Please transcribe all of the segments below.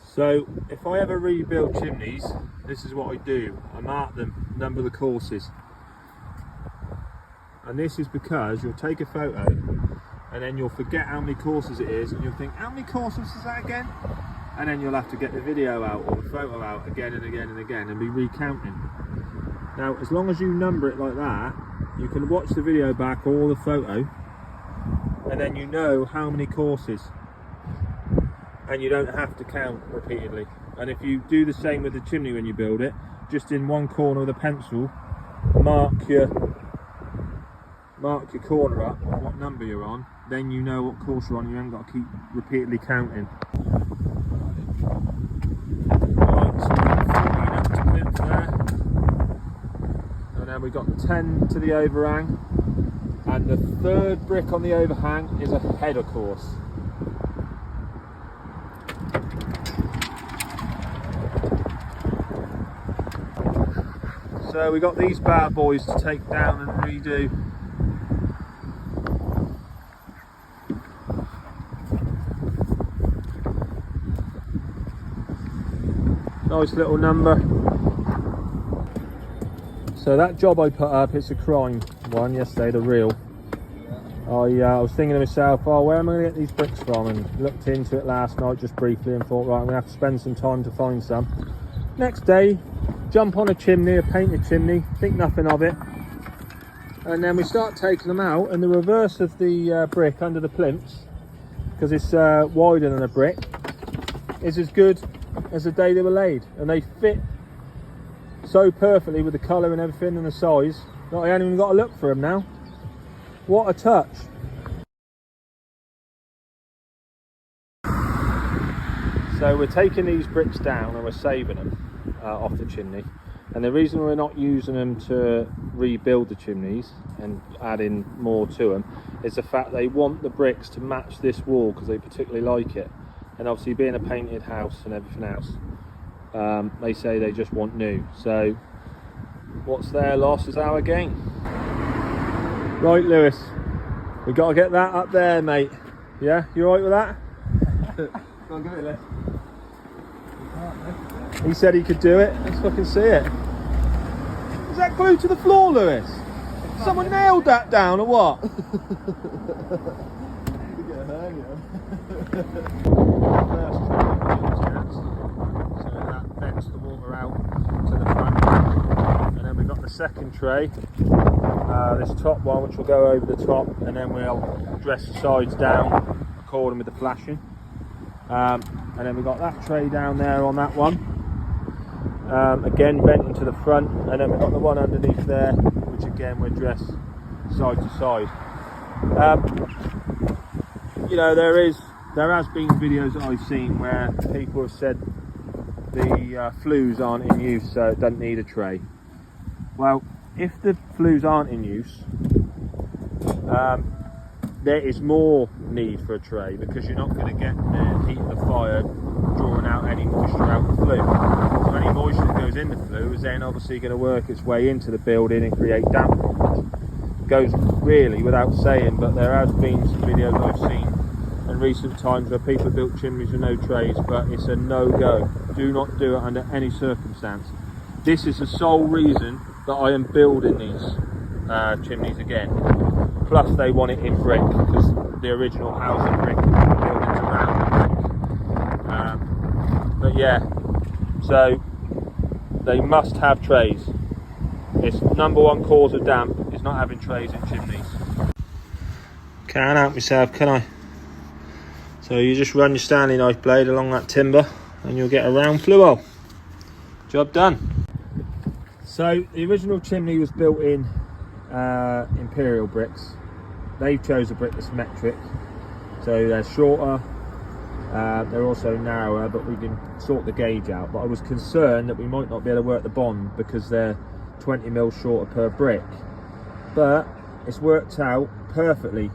So if I ever rebuild chimneys, this is what I do. I mark them, number the courses. And this is because you'll take a photo and then you'll forget how many courses it is and you'll think, how many courses is that again? And then you'll have to get the video out or the photo out again and again and again and be recounting. Now, as long as you number it like that, you can watch the video back or the photo and then you know how many courses. And you don't have to count repeatedly. And if you do the same with the chimney when you build it, just in one corner with a pencil, mark your corner up on what number you're on, then you know what course you're on. You haven't got to keep repeatedly counting. Right, so we've got 14 up to plinth there, and then we've got 10 to the overhang, and the third brick on the overhang is a header course. So we got these bad boys to take down and redo. Nice little number. So that job I put up, it's a crime one yesterday, the reel. I was thinking to myself, oh, where am I going to get these bricks from? And looked into it last night just briefly and thought, right, I'm going to have to spend some time to find some. Next day, jump on a chimney, a painted chimney, think nothing of it, and then we start taking them out, and the reverse of the brick under the plinths, because it's wider than a brick, is as good as the day they were laid, and they fit so perfectly with the colour and everything and the size that I haven't even got to look for them now. What a touch. So we're taking these bricks down and we're saving them off the chimney, and the reason we're not using them to rebuild the chimneys and adding more to them is the fact they want the bricks to match this wall because they particularly like it, and obviously being a painted house and everything else, they say they just want new. So what's their loss is our gain. Right, Lewis, we got to get that up there, mate. Yeah, you alright with that? Go on, give it a lift. He said he could do it. Let's fucking see it. Is that glued to the floor, Lewis? Someone nailed that down or what? You get a hernia. So that vents the water out to the front. And then we've got the second tray, this top one, which will go over the top, and then we'll dress the sides down according with the flashing. And then we've got that tray down there on that one, again venting to the front, and then we've got the one underneath there, which again we're dressed side to side. You know, there has been videos that I've seen where people have said the flues aren't in use, so it doesn't need a tray. Well, if the flues aren't in use, there is more need for a tray, because you're not going to get the heat of the fire drawing out any moisture out the flue. So any moisture that goes in the flue is then obviously going to work its way into the building and create damp problems. It goes really without saying, but there has been some videos I've seen in recent times where people built chimneys with no trays, but it's a no-go. Do not do it under any circumstance. This is the sole reason that I am building these chimneys again. Plus they want it in brick, because the original house in brick, the building's around the brick. But yeah, so they must have trays. It's number one cause of damp is not having trays in chimneys. Can't help myself, can I? So you just run your Stanley knife blade along that timber and you'll get a round flue hole. Job done. So the original chimney was built in imperial bricks. They've chose a brick that's metric, so they're shorter, they're also narrower, but we can sort the gauge out. But I was concerned that we might not be able to work the bond because they're 20 mil shorter per brick, but it's worked out perfectly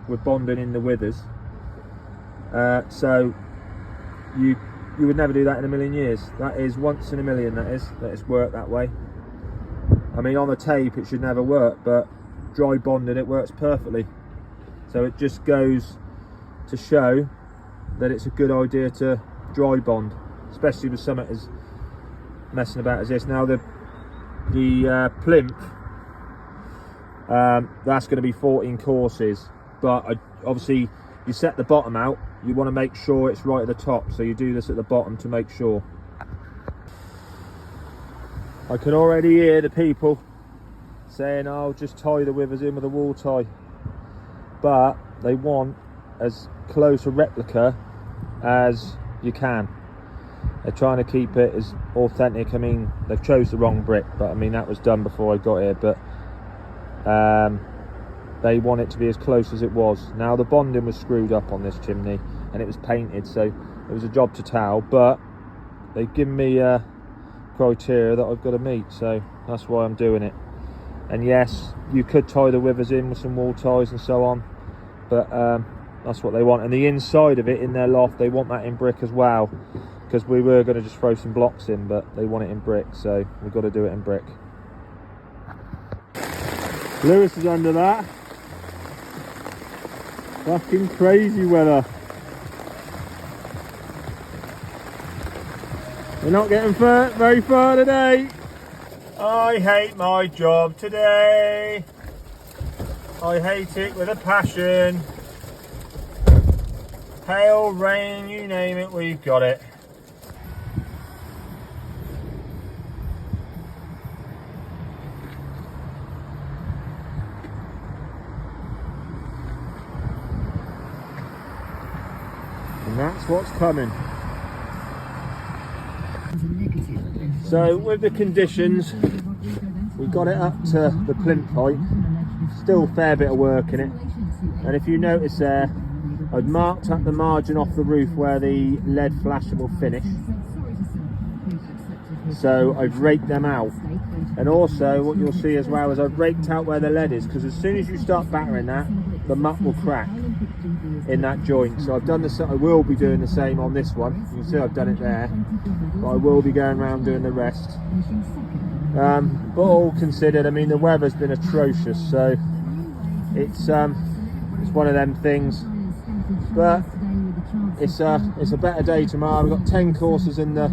with bonding in the withers. So you would never do that in a million years. That is once in a million, that it's worked that way. I mean, on the tape it should never work, but dry bonded it works perfectly. So it just goes to show that it's a good idea to dry bond. especially with something as messing about as this. Now the plinth, that's going to be 14 courses, but obviously you set the bottom out, you want to make sure it's right at the top, so you do this at the bottom to make sure. I can already hear the people saying, oh, just tie the withers in with a wall tie, but they want as close a replica as you can. They're trying to keep it as authentic. I mean, they've chose the wrong brick, but I mean that was done before I got here, but they want it to be as close as it was. Now the bonding was screwed up on this chimney and it was painted, so it was a job to towel, but they've given me criteria that I've got to meet, so that's why I'm doing it. And yes, you could tie the withers in with some wall ties and so on, but that's what they want. And the inside of it in their loft, they want that in brick as well, because we were going to just throw some blocks in, but they want it in brick, so we've got to do it in brick. Lewis is under that. Fucking crazy weather. We're not getting very far today. I hate my job today. I hate it with a passion. Hail, rain, you name it, we've got it. And that's what's coming. So with the conditions, we got it up to the plinth height. Still a fair bit of work in it. And if you notice there, I've marked up the margin off the roof where the lead flashing will finish. So I've raked them out. And also what you'll see as well is I've raked out where the lead is, because as soon as you start battering that, the muck will crack in that joint. So I've done this. I will be doing the same on this one. You can see I've done it there, but I will be going around doing the rest. But all considered, I mean the weather's been atrocious, so it's one of them things. But it's a better day tomorrow. We've got 10 courses in the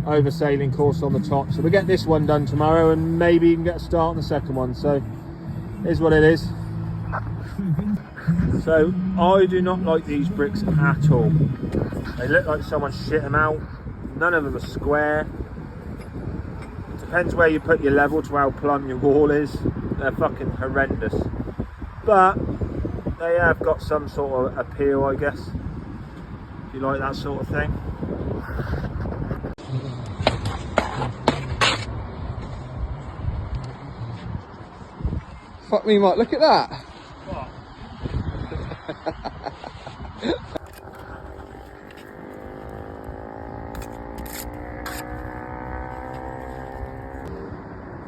oversailing course on the top, so we get this one done tomorrow and maybe even get a start on the second one. So here's what it is. So I do not like these bricks at all. They look like someone shit them out. None of them are square. Depends where you put your level to how plumb your wall is. They're fucking horrendous, but they have got some sort of appeal, I guess, if you like that sort of thing. Fuck me, Mike, look at that. What?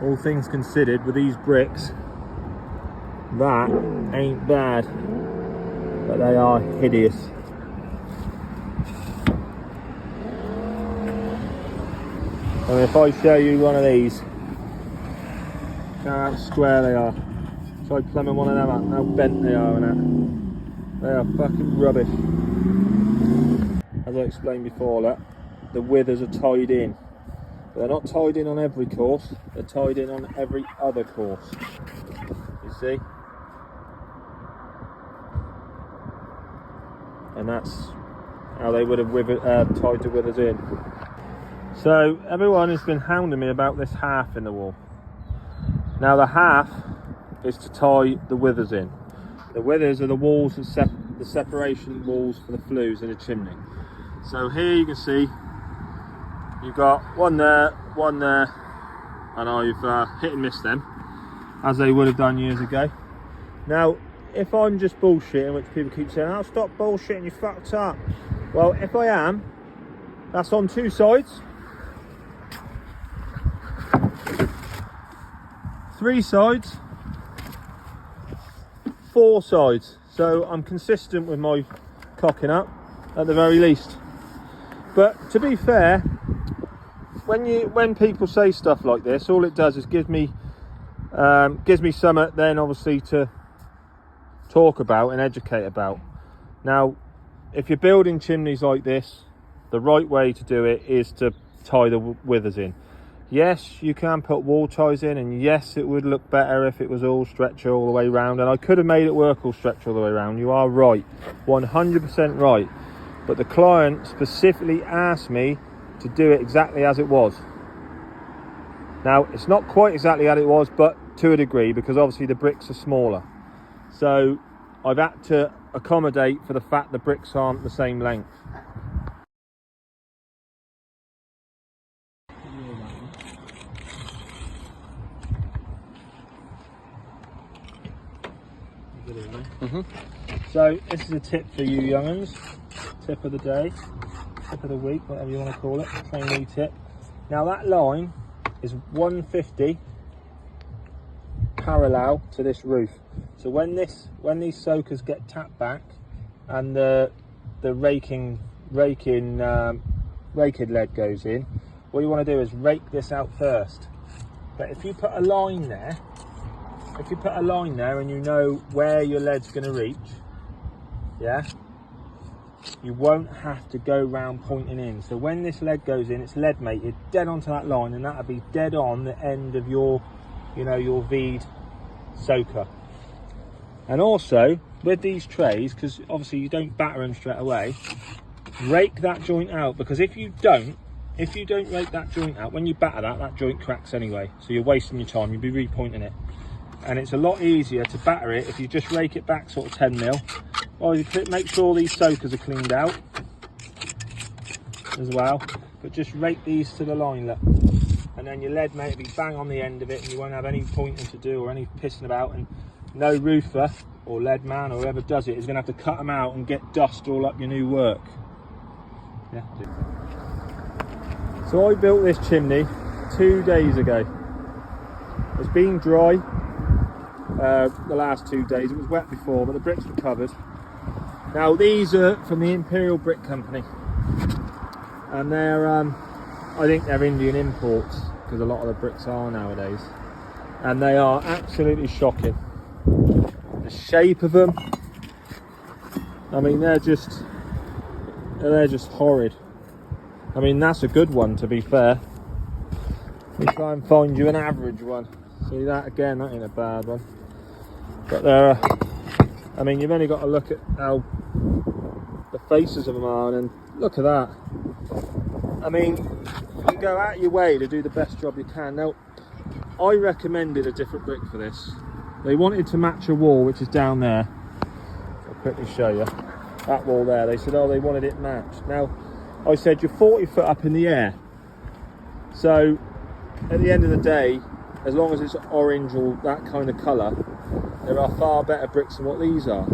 All things considered, with these bricks, that ain't bad, but they are hideous. And if I show you one of these, look how square they are. Try plumbing one of them out, how bent they are and that. They are fucking rubbish. As I explained before, that the withers are tied in. But they're not tied in on every course, they're tied in on every other course. You see? And that's how they would have tied the withers in. So everyone has been hounding me about this half in the wall. Now the half is to tie the withers in. The withers are the walls, the separation walls for the flues in a chimney. So here you can see you've got one there, and I've hit and missed them, as they would have done years ago. Now, if I'm just bullshitting, which people keep saying, oh, stop bullshitting, you fucked up. Well, if I am, that's on two sides. 3 sides. 4 sides. So I'm consistent with my cocking up, at the very least. But to be fair, when people say stuff like this, all it does is gives me something then obviously to talk about and educate about. Now, if you're building chimneys like this, the right way to do it is to tie the withers in. Yes, you can put wall ties in, and yes, it would look better if it was all stretcher all the way around, and I could have made it work all stretcher all the way around. You are right, 100% right. But the client specifically asked me to do it exactly as it was. Now, it's not quite exactly as it was, but to a degree, because obviously the bricks are smaller. So I've had to accommodate for the fact the bricks aren't the same length. So this is a tip for you young'uns, tip of the day, tip of the week, whatever you want to call it, trainee tip. Now that line is 150 parallel to this roof. So when these soakers get tapped back and the raking lead goes in, what you want to do is rake this out first. But if you put a line there, and you know where your lead's going to reach, yeah, you won't have to go round pointing in. So when this lead goes in, it's lead mated dead onto that line, and that'll be dead on the end of your, you know, your V'd soaker. And also with these trays, because obviously you don't batter them straight away, rake that joint out, because if you don't rake that joint out, when you batter that joint cracks anyway, so you're wasting your time, you'll be repointing it. And it's a lot easier to batter it if you just rake it back sort of 10 mil. Or you make sure these soakers are cleaned out as well, but just rake these to the line, look. And then your lead mate will be bang on the end of it, and you won't have any pointing to do or any pissing about, and no roofer or lead man or whoever does it is going to have to cut them out and get dust all up your new work. Yeah. So I built this chimney 2 days ago. It's been dry the last 2 days. It was wet before, but the bricks were covered. Now these are from the Imperial Brick Company, and they're I think they're Indian imports, because a lot of the bricks are nowadays, and they are absolutely shocking. The shape of them, I mean, they're just horrid. I mean, that's a good one, to be fair. Let me try and find you an average one. See that again, that ain't a bad one. But they're, I mean, you've only got to look at how the faces of them are, and look at that. I mean, you go out your way to do the best job you can. Now, I recommended a different brick for this. They wanted to match a wall, which is down there. I'll quickly show you. That wall there, they said, oh, they wanted it matched. Now, I said, you're 40 foot up in the air. So, at the end of the day, as long as it's orange or that kind of colour, there are far better bricks than what these are.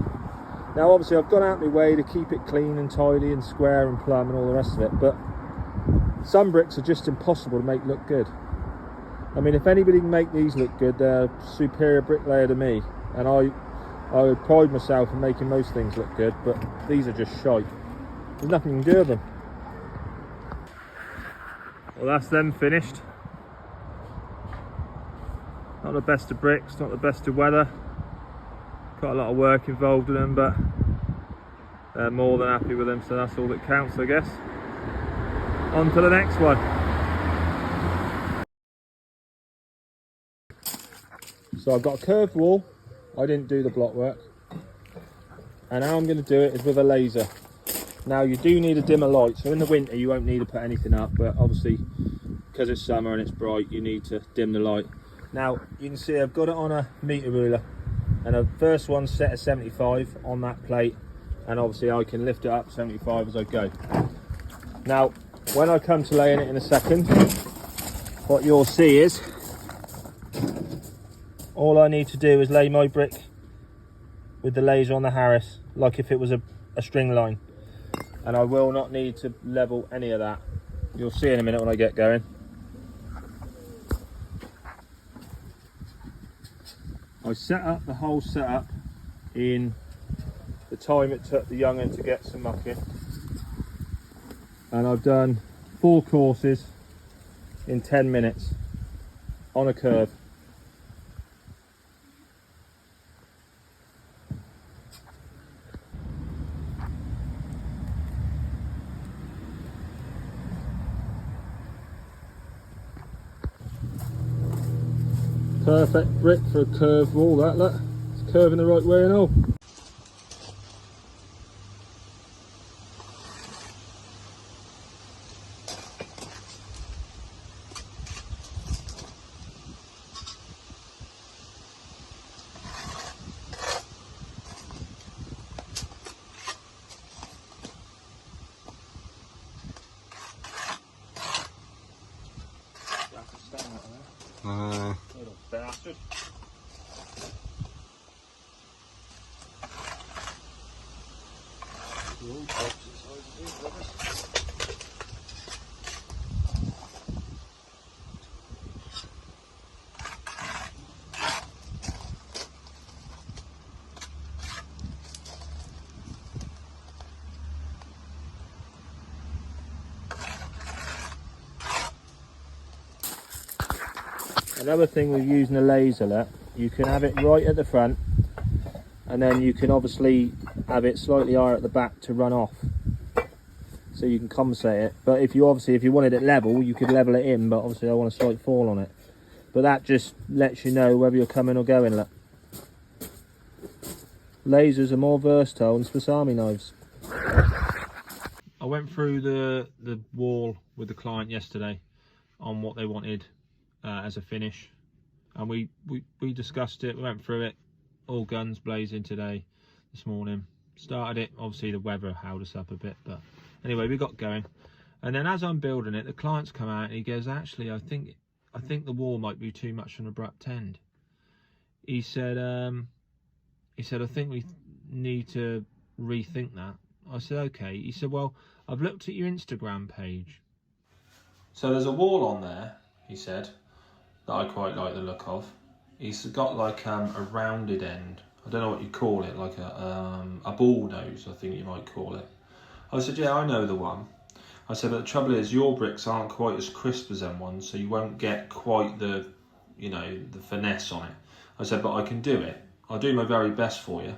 Now obviously I've gone out my way to keep it clean and tidy and square and plumb and all the rest of it, but some bricks are just impossible to make look good. I mean, if anybody can make these look good, they're a superior bricklayer to me, and I would pride myself in making most things look good, but these are just shite. There's nothing you can do with them. Well, that's them finished. Not the best of bricks, not the best of weather. Got a lot of work involved in them, but they're more than happy with them, so that's all that counts, I guess. On to the next one. So I've got a curved wall. I didn't do the block work. And how I'm going to do it is with a laser. Now you do need a dimmer light, so in the winter you won't need to put anything up, but obviously because it's summer and it's bright, you need to dim the light. Now you can see I've got it on a meter ruler, and the first one's set at 75 on that plate, and obviously I can lift it up 75 as I go. Now when I come to laying it in a second, what you'll see is all I need to do is lay my brick with the laser on the Harris, like if it was a string line, and I will not need to level any of that. You'll see in a minute when I get going. I set up the whole setup in the time it took the young'un to get some muck in, and I've done 4 courses in 10 minutes on a curve. Perfect brick for a curved wall, that, look. It's curving the right way and all. Little bastard. Another thing with using a laser, look, you can have it right at the front, and then you can obviously have it slightly higher at the back to run off, so you can compensate it. But if you wanted it level, you could level it in, but obviously I want a slight fall on it. But that just lets you know whether you're coming or going, look. Lasers are more versatile than Swiss Army knives. I went through the wall with the client yesterday on what they wanted as a finish, and we discussed it. We went through it, all guns blazing today, this morning. Started it, obviously the weather held us up a bit, but anyway, we got going. And then as I'm building it, the client's come out and he goes, actually, I think the wall might be too much of an abrupt end. He said I think we need to rethink that. I said, okay. He said, well, I've looked at your Instagram page. So there's a wall on there, he said, that I quite like the look of. He's got like a rounded end. I don't know what you call it, like a ball nose, I think you might call it. I said, yeah, I know the one. I said, but the trouble is your bricks aren't quite as crisp as them ones, so you won't get quite the, the finesse on it. I said, but I can do it. I'll do my very best for you.